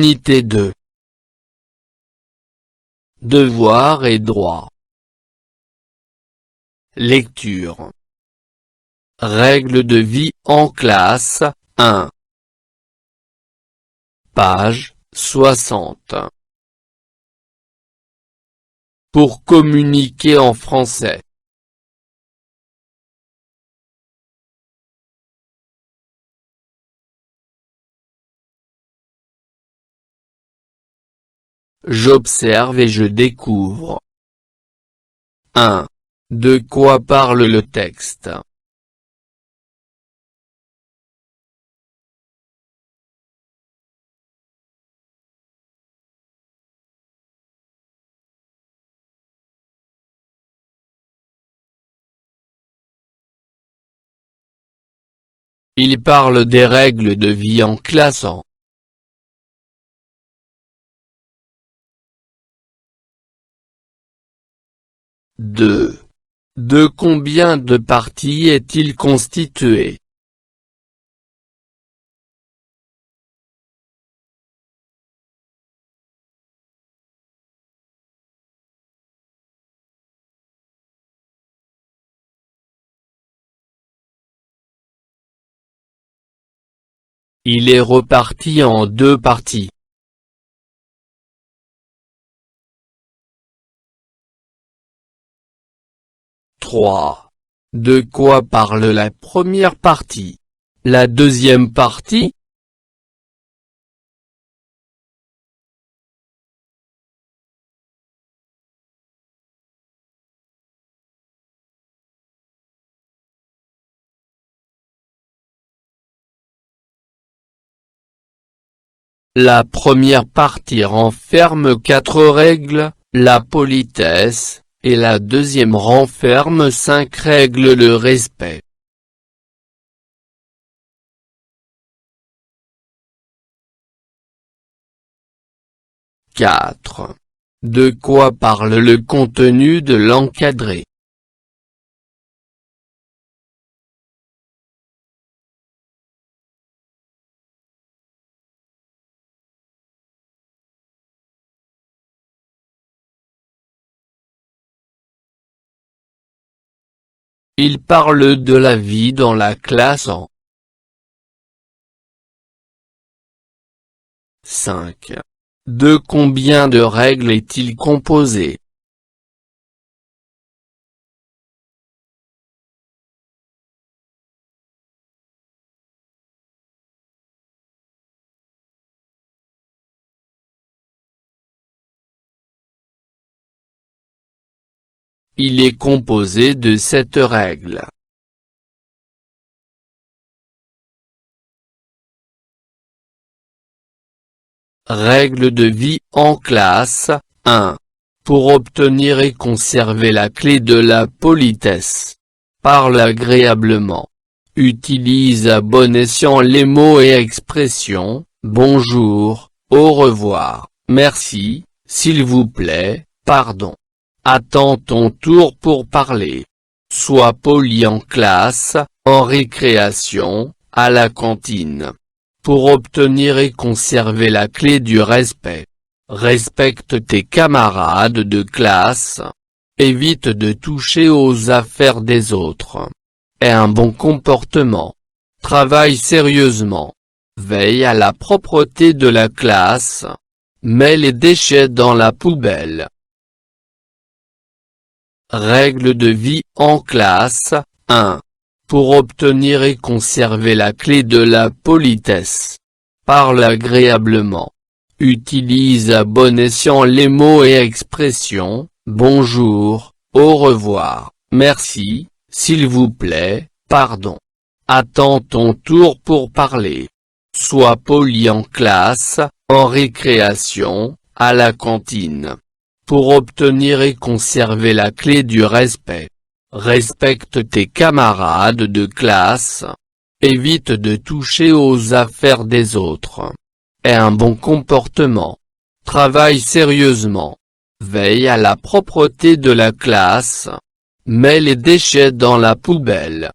Unité 2. Devoirs et droits. Lecture. Règles de vie en classe, 1. Page 60. Pour communiquer en français. J'observe et je découvre. 1. De quoi parle le texte? Il parle des règles de vie en classe. 2. De combien de parties est-il constitué? Il est reparti en 2 parties. 3. De quoi parle la première partie? La deuxième partie? La première partie renferme 4 règles, la politesse, et la deuxième renferme 5 règles, le respect. 4. De quoi parle le contenu de l'encadré? Il parle de la vie dans la classe. 5. De combien de règles est-il composé? Il est composé de 7 règles. Règles de vie en classe, 1. Pour obtenir et conserver la clé de la politesse. Parle agréablement. Utilise à bon escient les mots et expressions, bonjour, au revoir, merci, s'il vous plaît, pardon. Attends ton tour pour parler. Sois poli en classe, en récréation, à la cantine. Pour obtenir et conserver la clé du respect. Respecte tes camarades de classe. Évite de toucher aux affaires des autres. Aie un bon comportement. Travaille sérieusement. Veille à la propreté de la classe. Mets les déchets dans la poubelle. Règles de vie en classe, 1. Pour obtenir et conserver la clé de la politesse. Parle agréablement. Utilise à bon escient les mots et expressions, bonjour, au revoir, merci, s'il vous plaît, pardon. Attends ton tour pour parler. Sois poli en classe, en récréation, à la cantine. Pour obtenir et conserver la clé du respect. Respecte tes camarades de classe. Évite de toucher aux affaires des autres. Aie un bon comportement. Travaille sérieusement. Veille à la propreté de la classe. Mets les déchets dans la poubelle.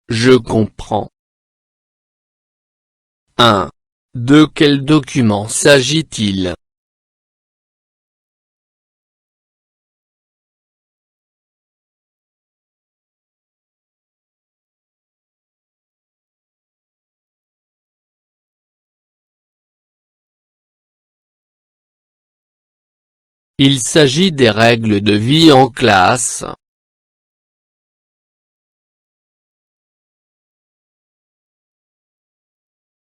Je comprends. 1. De quel document s'agit-il? Il s'agit des règles de vie en classe.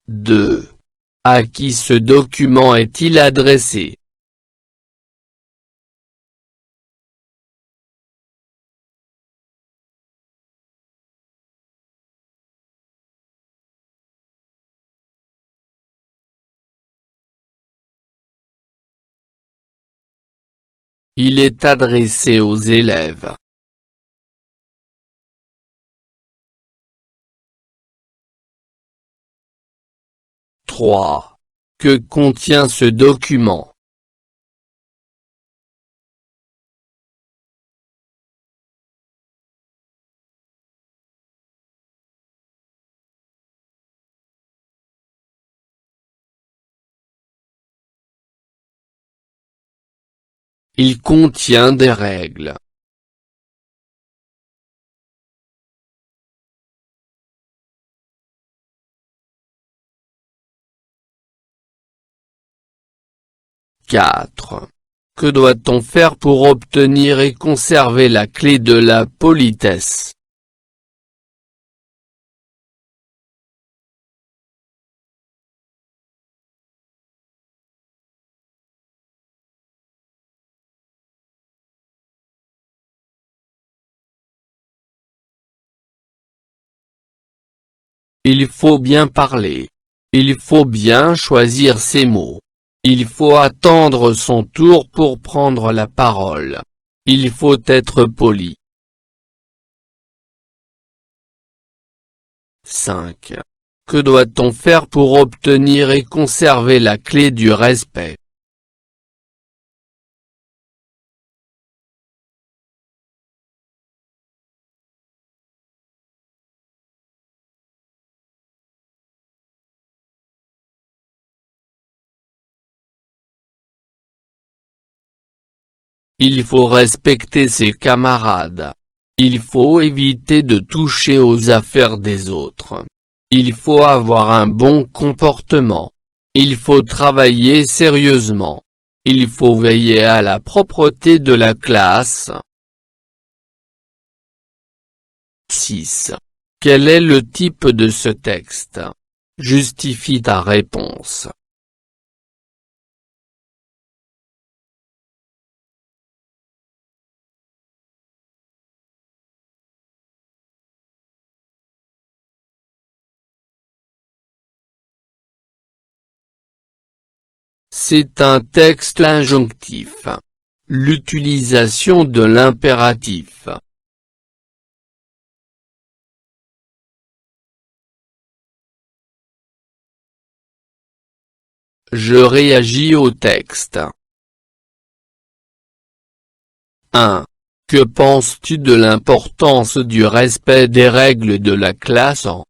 2. À qui ce document est-il adressé? Il est adressé aux élèves. 3. Que contient ce document? Il contient des règles. 4. Que doit-on faire pour obtenir et conserver la clé de la politesse? Il faut bien parler. Il faut bien choisir ses mots. Il faut attendre son tour pour prendre la parole. Il faut être poli. 5. Que doit-on faire pour obtenir et conserver la clé du respect? Il faut respecter ses camarades. Il faut éviter de toucher aux affaires des autres. Il faut avoir un bon comportement. Il faut travailler sérieusement. Il faut veiller à la propreté de la classe. 6. Quel est le type de ce texte? Justifie ta réponse. C'est un texte injonctif. L'utilisation de l'impératif. Je réagis au texte. 1. Que penses-tu de l'importance du respect des règles de la classe en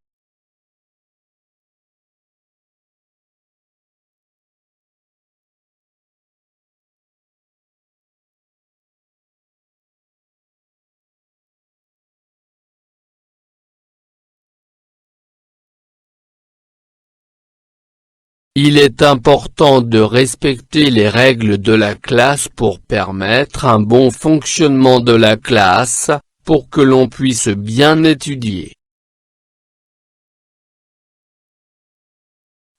Il est important de respecter les règles de la classe pour permettre un bon fonctionnement de la classe, pour que l'on puisse bien étudier.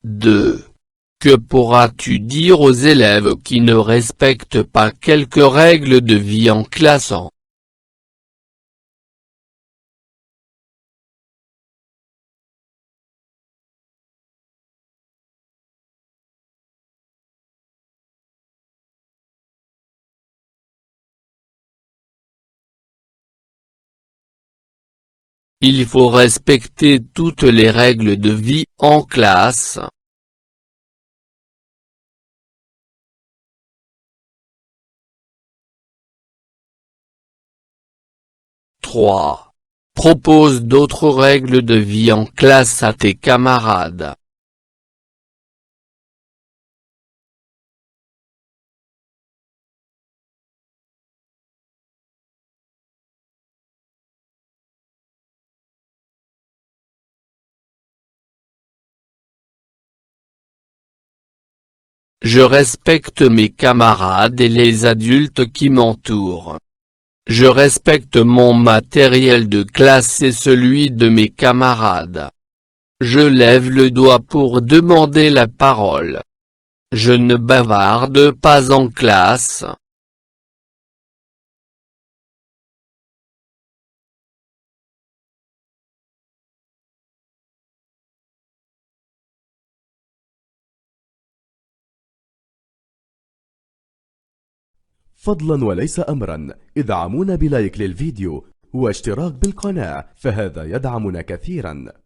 2. Que pourras-tu dire aux élèves qui ne respectent pas quelques règles de vie en classe en Il faut respecter toutes les règles de vie en classe. 3. Propose d'autres règles de vie en classe à tes camarades. Je respecte mes camarades et les adultes qui m'entourent. Je respecte mon matériel de classe et celui de mes camarades. Je lève le doigt pour demander la parole. Je ne bavarde pas en classe. فضلا وليس أمرا ادعمونا بلايك للفيديو واشتراك بالقناة، فهذا يدعمنا كثيرا.